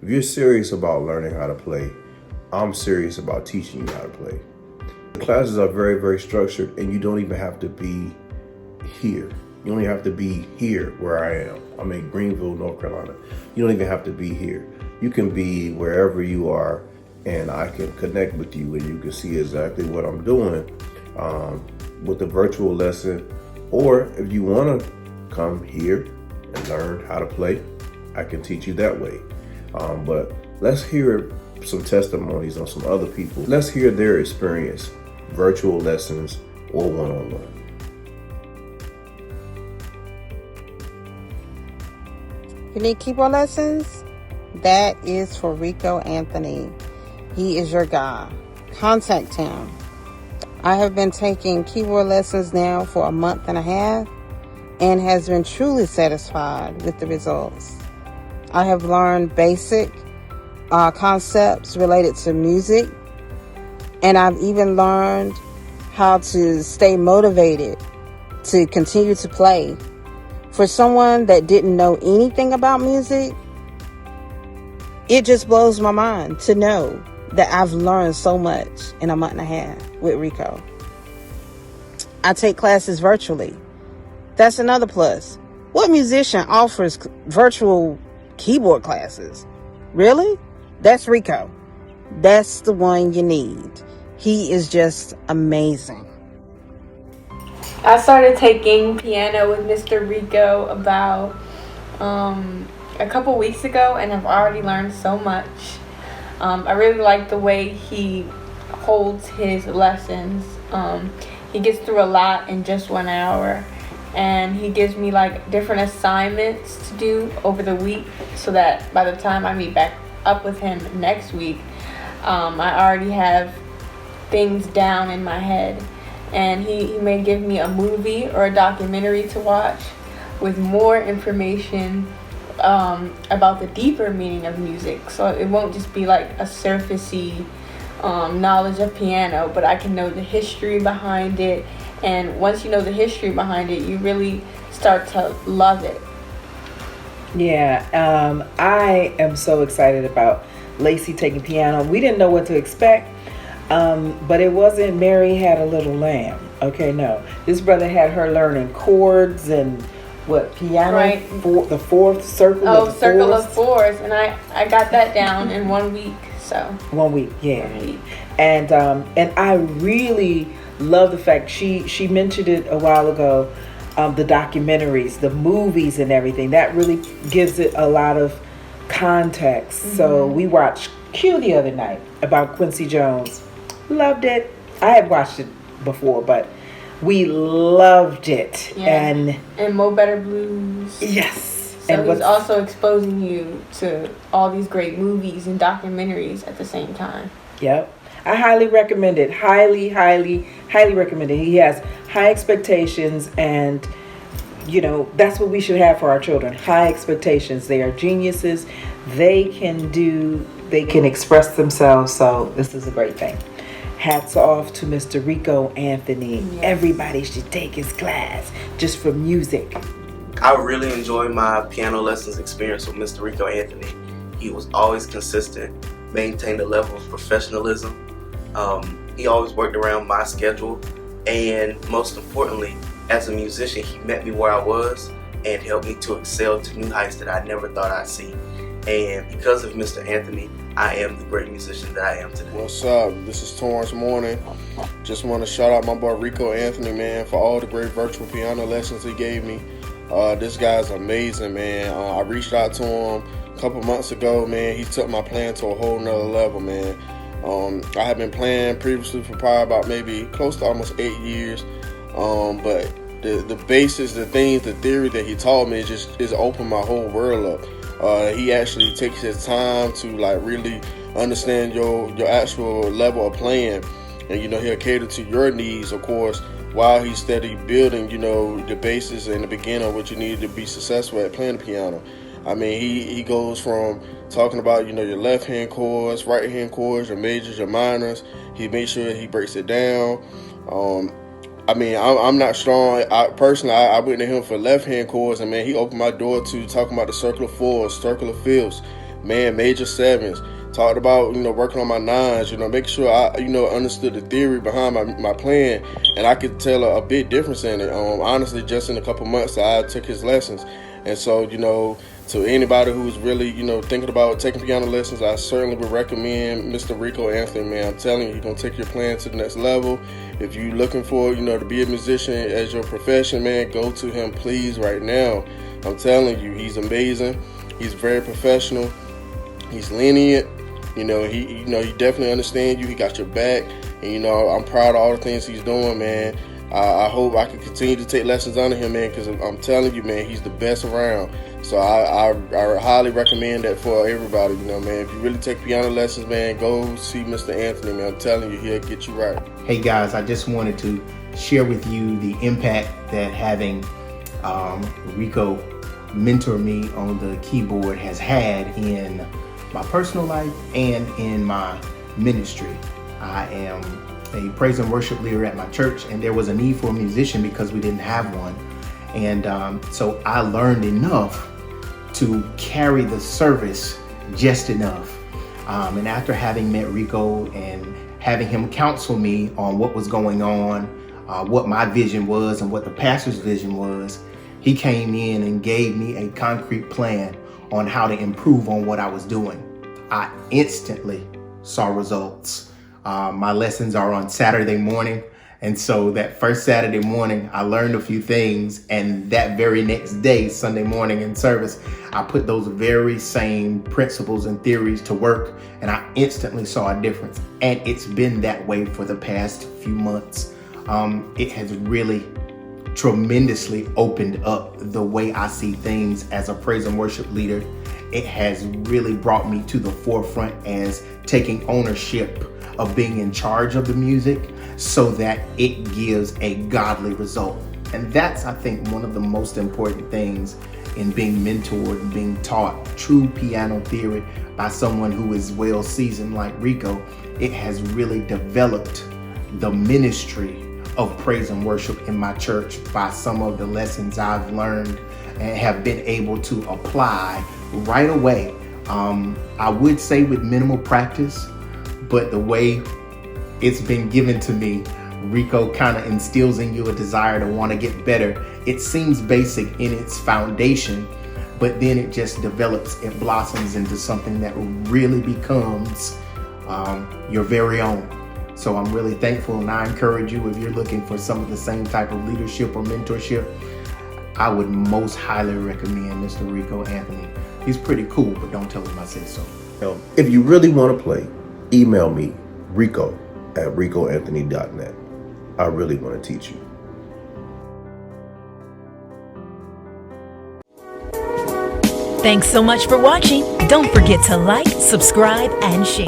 If you're serious about learning how to play, I'm serious about teaching you how to play. The classes are very, very structured, and you don't even have to be here. You only have to be here where I am. I'm in Greenville, North Carolina. You don't even have to be here. You can be wherever you are, and I can connect with you, and you can see exactly what I'm doing with the virtual lesson. Or if you want to come here and learn how to play, I can teach you that way. But let's hear some testimonies on some other people. Let's hear their experience, virtual lessons or one-on-one. You need keyboard lessons? That is for Rico Anthony. He is your guy. Contact him. I have been taking keyboard lessons now for a month and a half and has been truly satisfied with the results. I have learned basic concepts related to music, and I've even learned how to stay motivated to continue to play. For someone that didn't know anything about music, it just blows my mind to know that I've learned so much in a month and a half with Rico. I take classes virtually. That's another plus. What musician offers virtual keyboard classes? Really? That's Rico. That's the one you need. He is just amazing. I started taking piano with Mr. Rico about a couple weeks ago, and I've already learned so much. I really like the way he holds his lessons. He gets through a lot in just 1 hour, and he gives me like different assignments to do over the week so that by the time I meet back up with him next week, I already have things down in my head. And he may give me a movie or a documentary to watch with more information about the deeper meaning of music. So it won't just be like a surfacey knowledge of piano, but I can know the history behind it. And once you know the history behind it, you really start to love it. Yeah, I am so excited about Lacey taking piano. We didn't know what to expect. But it wasn't Mary Had a Little Lamb. Okay, no. This brother had her learning chords and piano, right. The fourth circle of fours. Circle of fours, and I got that down in 1 week. So 1 week, yeah. 1 week. And I really love the fact she mentioned it a while ago, the documentaries, the movies and everything. That really gives it a lot of context. Mm-hmm. So we watched Q the other night about Quincy Jones. Loved it. I had watched it before, but we loved it. Yeah. And Mo Better Blues. Yes. So and he's also exposing you to all these great movies and documentaries at the same time. Yep. I highly recommend it. Highly, highly, highly recommend it. He has high expectations, and that's what we should have for our children. High expectations. They are geniuses. They can express themselves. So this is a great thing. Hats off to Mr. Rico Anthony. Yes. Everybody should take his class just for music. I really enjoyed my piano lessons experience with Mr. Rico Anthony. He was always consistent, maintained a level of professionalism. He always worked around my schedule, and most importantly, as a musician, he met me where I was and helped me to excel to new heights that I never thought I'd see. And because of Mr. Anthony, I am the great musician that I am today. What's up? This is Torrence Mourning. Just want to shout out my boy Rico Anthony, man, for all the great virtual piano lessons he gave me. This guy's amazing, man. I reached out to him a couple months ago, man. He took my playing to a whole nother level, man. I had been playing previously for probably about maybe close to almost 8 years. But the basics, the things, the theory that he taught me is opened my whole world up. He actually takes his time to really understand your actual level of playing, and he'll cater to your needs, of course, while he's steady building the basis and the beginning of what you need to be successful at playing the piano. I mean, he goes from talking about your left hand chords, right hand chords, your majors, your minors. He makes sure he breaks it down. I'm not strong. I went to him for left hand chords, and man, he opened my door to talking about the circle of fours, circle of fifths, man, major sevens. Talked about, working on my nines, making sure I, understood the theory behind my playing, and I could tell a big difference in it. Honestly, just in a couple months, I took his lessons. And so, to anybody who's really, thinking about taking piano lessons, I certainly would recommend Mr. Rico Anthony, man. I'm telling you, he's going to take your playing to the next level. If you're looking for, to be a musician as your profession, man, go to him, please, right now. I'm telling you, he's amazing. He's very professional. He's lenient. He definitely understands you. He got your back. And, I'm proud of all the things he's doing, man. I hope I can continue to take lessons under him, man, because I'm telling you, man, he's the best around. So I highly recommend that for everybody, man. If you really take piano lessons, man, go see Mr. Anthony, man. I'm telling you, he'll get you right. Hey, guys, I just wanted to share with you the impact that having Rico mentor me on the keyboard has had in my personal life and in my ministry. I am a praise and worship leader at my church, and there was a need for a musician because we didn't have one. And so I learned enough to carry the service just enough. And after having met Rico and having him counsel me on what was going on, what my vision was and what the pastor's vision was, he came in and gave me a concrete plan on how to improve on what I was doing. I instantly saw results. My lessons are on Saturday morning. And so that first Saturday morning, I learned a few things. And that very next day, Sunday morning in service, I put those very same principles and theories to work. And I instantly saw a difference. And it's been that way for the past few months. It has really tremendously opened up the way I see things as a praise and worship leader. It has really brought me to the forefront as taking ownership of being in charge of the music so that it gives a godly result. And that's, I think, one of the most important things in being mentored and being taught true piano theory by someone who is well seasoned like Rico. It has really developed the ministry of praise and worship in my church by some of the lessons I've learned and have been able to apply right away. I would say with minimal practice, but the way it's been given to me, Rico kind of instills in you a desire to want to get better. It seems basic in its foundation, but then it just develops, it blossoms into something that really becomes your very own. So I'm really thankful, and I encourage you, if you're looking for some of the same type of leadership or mentorship, I would most highly recommend Mr. Rico Anthony. He's pretty cool, but don't tell him I said so. If you really want to play, email me, rico@ricoanthony.net. I really want to teach you. Thanks so much for watching. Don't forget to like, subscribe, and share.